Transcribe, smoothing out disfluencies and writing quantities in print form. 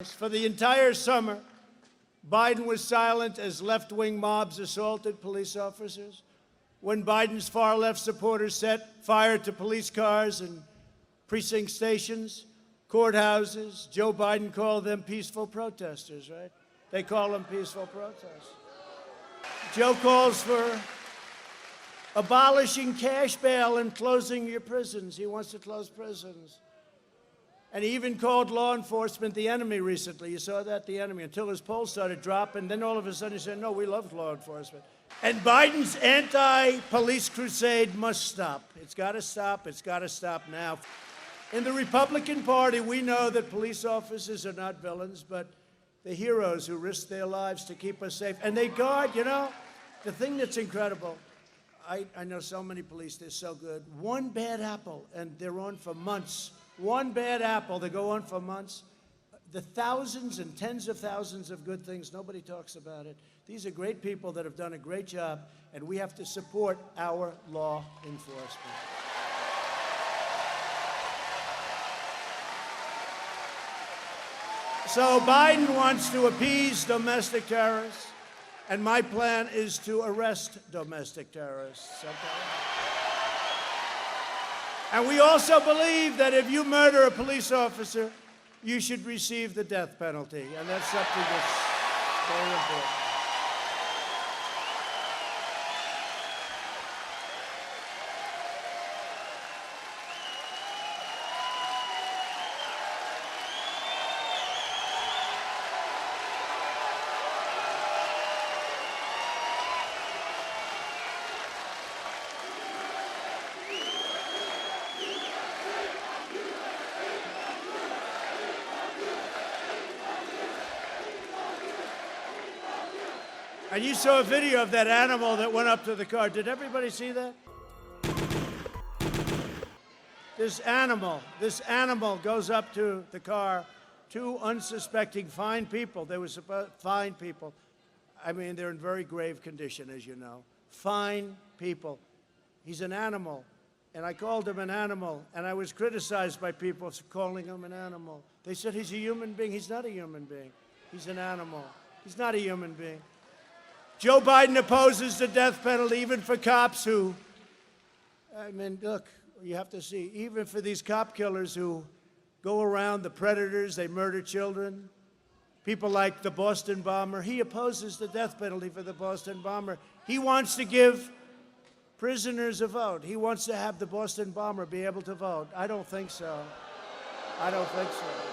For the entire summer, Biden was silent as left-wing mobs assaulted police officers. When Biden's far-left supporters set fire to police cars and precinct stations, courthouses, Joe Biden called them peaceful protesters, right? They call them peaceful protesters. Joe calls for abolishing cash bail and closing your prisons. He wants to close prisons. And he even called law enforcement the enemy recently. You saw that, the enemy, until his polls started dropping. Then all of a sudden he said, no, we love law enforcement. And Biden's anti-police crusade must stop. It's got to stop. It's got to stop now. In the Republican Party, we know that police officers are not villains, but they're heroes who risk their lives to keep us safe. And they guard, you know, the thing that's incredible, I know so many police, they're so good. One bad apple, and they're on for months. One bad apple, they go on for months. The thousands and tens of thousands of good things, nobody talks about it. These are great people that have done a great job, and we have to support our law enforcement. So Biden wants to appease domestic terrorists, and my plan is to arrest domestic terrorists. Okay? And we also believe that if you murder a police officer, you should receive the death penalty. And that's something that's very important. And you saw a video of that animal that went up to the car. Did everybody see that? This animal goes up to the car. Two unsuspecting fine people. They were fine people. I mean, they're in very grave condition, as you know. Fine people. He's an animal. And I called him an animal. And I was criticized by people for calling him an animal. They said he's a human being. He's not a human being. He's an animal. He's not a human being. Joe Biden opposes the death penalty even for cops who, I mean, look, you have to see, even for these cop killers who go around, the predators, they murder children, people like the Boston bomber. He opposes the death penalty for the Boston bomber. He wants to give prisoners a vote. He wants to have the Boston bomber be able to vote. I don't think so. I don't think so.